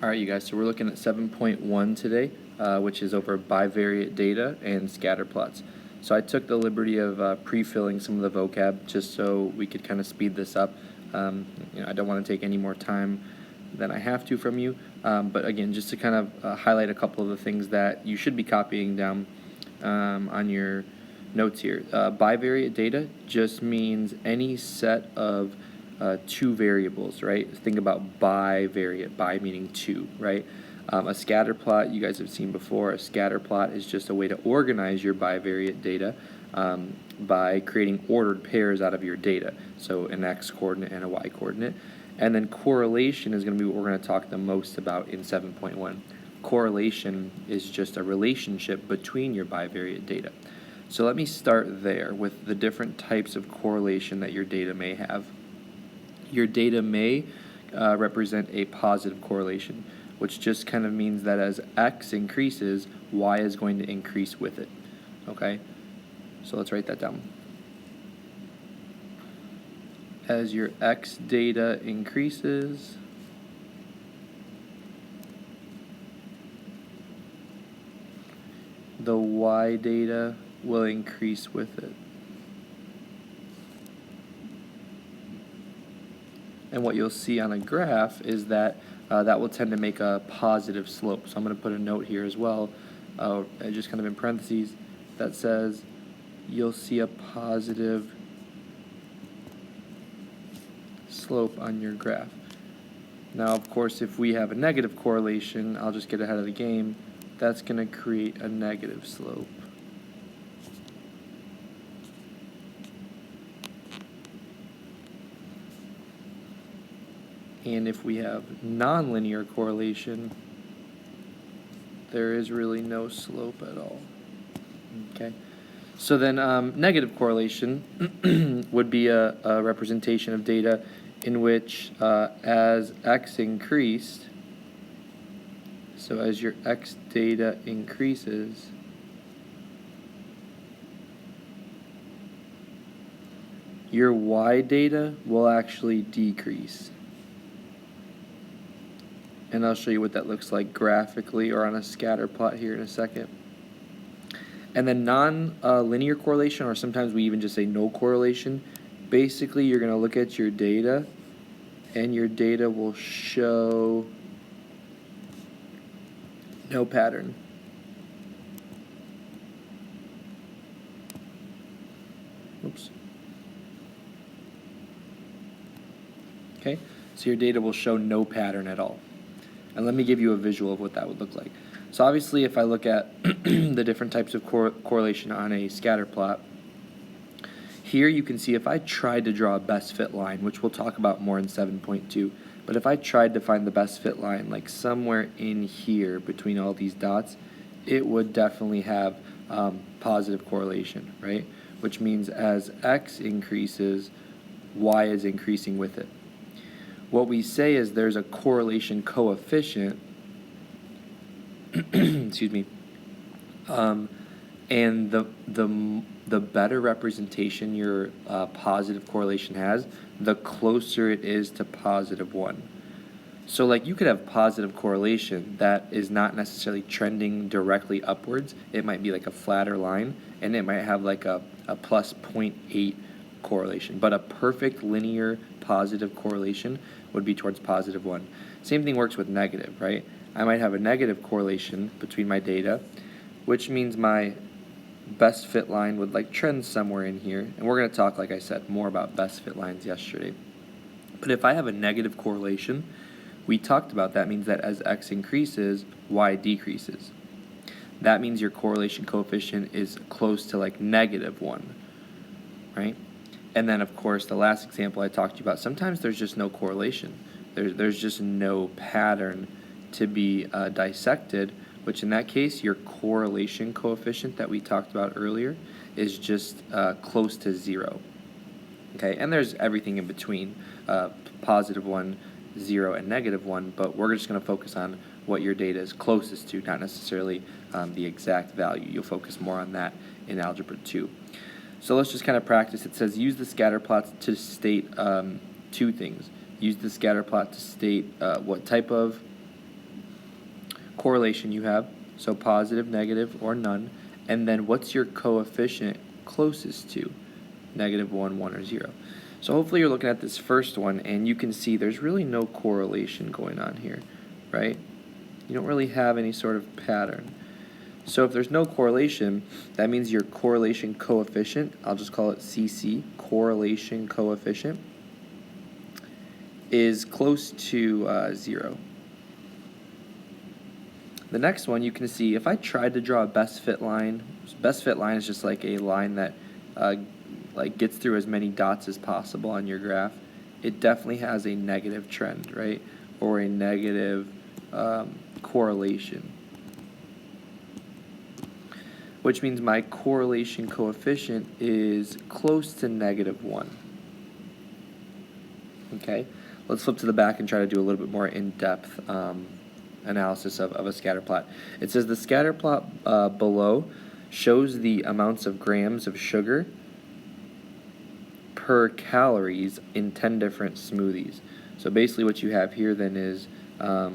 Alright, you guys, so we're looking at 7.1 today, which is over bivariate data and scatter plots. So I took the liberty of pre-filling some of the vocab just so we could kind of speed this up. I don't want to take any more time than I have to from you, but again, just to kind of highlight a couple of the things that you should be copying down on your notes here. Bivariate data just means any set of two variables, right? Think about bivariate, bi meaning two, right? A scatter plot, you guys have seen before, a scatter plot is just a way to organize your bivariate data by creating ordered pairs out of your data. So an x coordinate and a y coordinate. And then correlation is going to be what we're going to talk the most about in 7.1. Correlation is just a relationship between your bivariate data. So let me start there with the different types of correlation that your data may have. Your data may represent a positive correlation, which just kind of means that as x increases, y is going to increase with it. Okay? So let's write that down. As your x data increases, the y data will increase with it. And what you'll see on a graph is that that will tend to make a positive slope. So I'm going to put a note here as well, just kind of in parentheses, that says you'll see a positive slope on your graph. Now, of course, if we have a negative correlation, I'll just get ahead of the game, that's going to create a negative slope. And if we have nonlinear correlation, there is really no slope at all. Okay, so then negative correlation would be a representation of data in which as x increased, so as your x data increases, your y data will actually decrease. And I'll show you what that looks like graphically or on a scatter plot here in a second. And then non-linear correlation, or sometimes we even just say no correlation, basically you're going to look at your data and your data will show no pattern. Oops. Okay, so your data will show no pattern at all. And let me give you a visual of what that would look like. So obviously if I look at the different types of correlation on a scatter plot, here you can see if I tried to draw a best fit line, which we'll talk about more in 7.2, but if I tried to find the best fit line like somewhere in here between all these dots, it would definitely have positive correlation, right? Which means as x increases, y is increasing with it. What we say is there's a correlation coefficient, excuse me, and the better representation your positive correlation has, the closer it is to +1. So like you could have positive correlation that is not necessarily trending directly upwards. It might be like a flatter line, and it might have like a plus 0.8 correlation, but a perfect linear positive correlation would be towards +1. Same thing works with negative, right? I might have a negative correlation between my data, which means my best fit line would like trend somewhere in here, and we're going to talk, like I said, more about best fit lines yesterday. But if I have a negative correlation, we talked about that means that as x increases, y decreases. That means your correlation coefficient is close to like -1, right? And then, of course, the last example I talked to you about, sometimes there's just no correlation. There's just no pattern to be dissected, which in that case, your correlation coefficient that we talked about earlier is just close to 0. Okay, and there's everything in between, +1, 0, and -1, but we're just going to focus on what your data is closest to, not necessarily the exact value. You'll focus more on that in Algebra 2. So let's just kind of practice. It says use the scatter plot to state two things. Use the scatter plot to state what type of correlation you have, so positive, negative, or none, and then what's your coefficient closest to, negative 1, 1, or 0. So hopefully you're looking at this first one and you can see there's really no correlation going on here, right? You don't really have any sort of pattern. So if there's no correlation, that means your correlation coefficient, I'll just call it CC, correlation coefficient, is close to 0. The next one, you can see if I tried to draw a best fit line is just like a line that like gets through as many dots as possible on your graph. It definitely has a negative trend, right? Or a negative correlation. Which means my correlation coefficient is close to negative 1. Okay, let's flip to the back and try to do a little bit more in-depth analysis of a scatter plot. It says the scatter plot below shows the amounts of grams of sugar per calories in 10 different smoothies. So basically what you have here then is a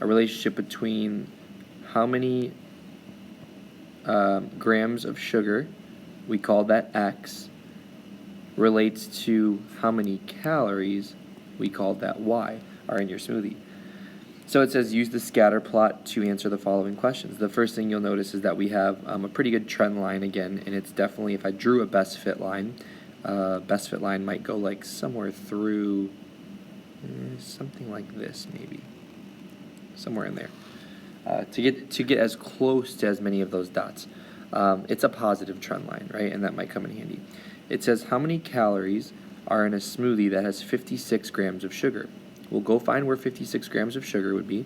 relationship between how many grams of sugar, we call that X, relates to how many calories, we call that Y, are in your smoothie. So it says use the scatter plot to answer the following questions. The first thing you'll notice is that we have a pretty good trend line again, and it's definitely, if I drew a best fit line might go like somewhere through something like this, maybe somewhere in there, to get as close to as many of those dots. It's a positive trend line, right? And that might come in handy. It says how many calories are in a smoothie that has 56 grams of sugar. We'll go find where 56 grams of sugar would be.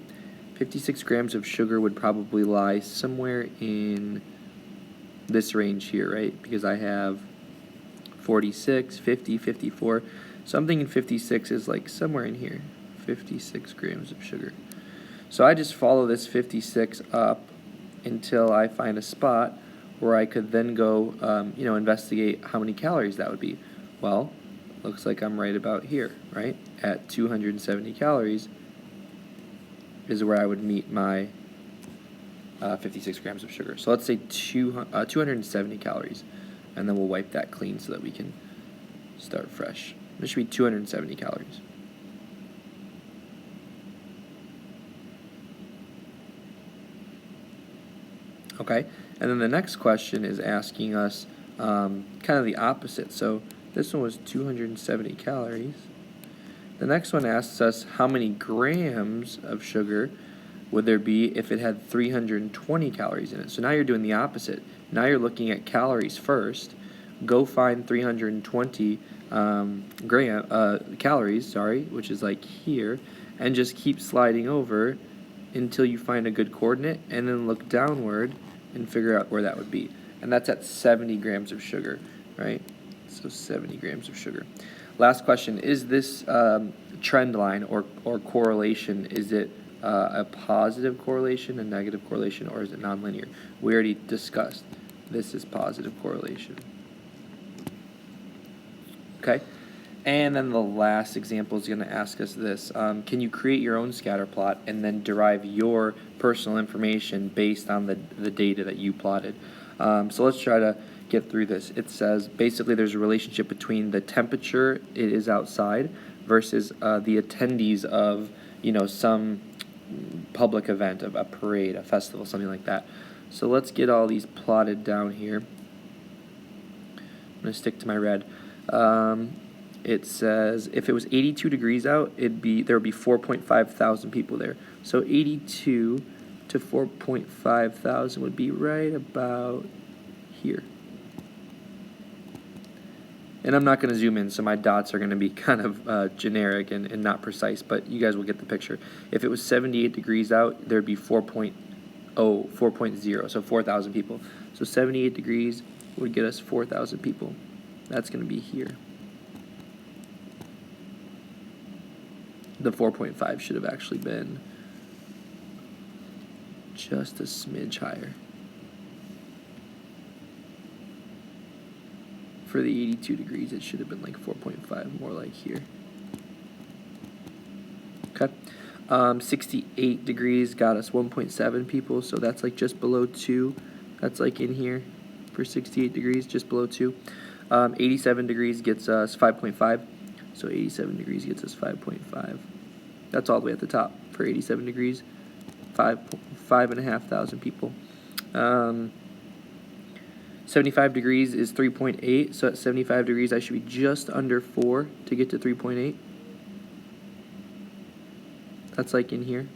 56 grams of sugar would probably lie somewhere in this range here, right? Because I have 46, 50, 54. Something in 56 is like somewhere in here. 56 grams of sugar. So I just follow this 56 up until I find a spot where I could then go, investigate how many calories that would be. Well, looks like I'm right about here, right? At 270 calories is where I would meet my 56 grams of sugar. So let's say 270 calories, and then we'll wipe that clean so that we can start fresh. This should be 270 calories. Okay, and then the next question is asking us kind of the opposite. So this one was 270 calories. The next one asks us how many grams of sugar would there be if it had 320 calories in it. So now you're doing the opposite. Now you're looking at calories first. Go find 320 calories, which is like here, and just keep sliding over until you find a good coordinate, and then look downward and figure out where that would be. And that's at 70 grams of sugar, right? So 70 grams of sugar. Last question, is this trend line or correlation, is it a positive correlation, a negative correlation, or is it nonlinear? We already discussed this is positive correlation. Okay, and then the last example is going to ask us this. Can you create your own scatter plot and then derive your personal information based on the data that you plotted? So let's try to get through this. It says basically there's a relationship between the temperature it is outside versus the attendees of some public event, of a parade, a festival, something like that. So let's get all these plotted down here. I'm going to stick to my red. It says if it was 82 degrees out, there would be 4.5 thousand people there. So 82 to 4.5 thousand would be right about here. And I'm not going to zoom in, so my dots are going to be kind of generic and not precise, but you guys will get the picture. If it was 78 degrees out, there would be 4.0, so 4,000 people. So 78 degrees would get us 4,000 people. That's going to be here. The 4.5 should have actually been just a smidge higher. For the 82 degrees, it should have been like 4.5, more like here. Okay. 68 degrees got us 1.7 people, so that's like just below 2. That's like in here for 68 degrees, just below 2. 87 degrees gets us 5.5, so 87 degrees gets us 5.5. That's all the way at the top for 87 degrees, 5,500 people. 75 degrees is 3.8, so at 75 degrees I should be just under 4 to get to 3.8. That's like in here.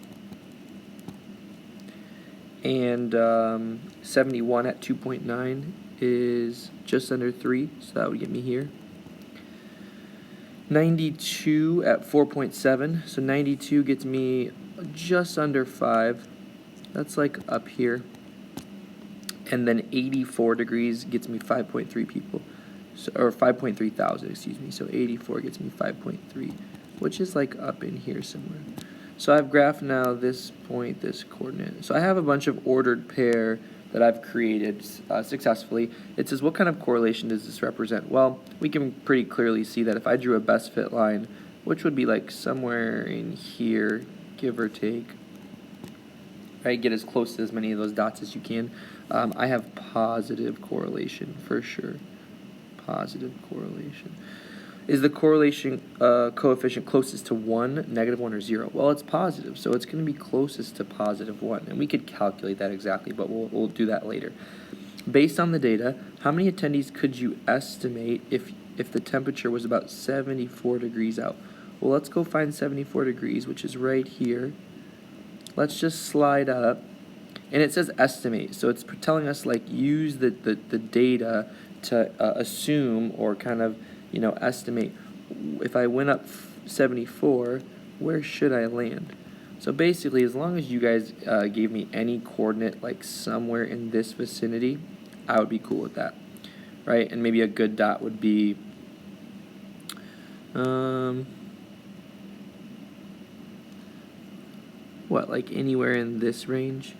And 71 at 2.9 is just under 3, so that would get me here. 92 at 4.7, so 92 gets me just under 5. That's like up here. And then 84 degrees gets me 5.3 people, so, or 5.3 thousand, excuse me. So 84 gets me 5.3, which is like up in here somewhere. So I've graphed now this point, this coordinate. So I have a bunch of ordered pair that I've created successfully. It says, what kind of correlation does this represent? Well, we can pretty clearly see that if I drew a best fit line, which would be like somewhere in here, give or take, right? Get as close to as many of those dots as you can. I have positive correlation for sure. Positive correlation. Is the correlation coefficient closest to 1, -1, or 0? Well, it's positive, so it's going to be closest to +1. And we could calculate that exactly, but we'll do that later. Based on the data, how many attendees could you estimate if the temperature was about 74 degrees out? Well, let's go find 74 degrees, which is right here. Let's just slide up. And it says estimate, so it's telling us like use the data to assume or kind of, you know, estimate. If I went up 74, where should I land? So basically, as long as you guys gave me any coordinate like somewhere in this vicinity, I would be cool with that, right? And maybe a good dot would be what, like anywhere in this range?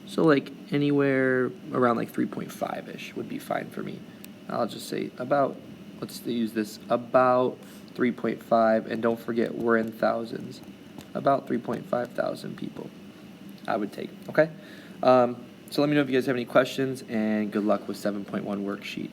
So like anywhere around like 3.5-ish would be fine for me. I'll just say about, let's use this, about 3.5, and don't forget we're in thousands. About 3.5 thousand people I would take, okay? So let me know if you guys have any questions, and good luck with 7.1 worksheet.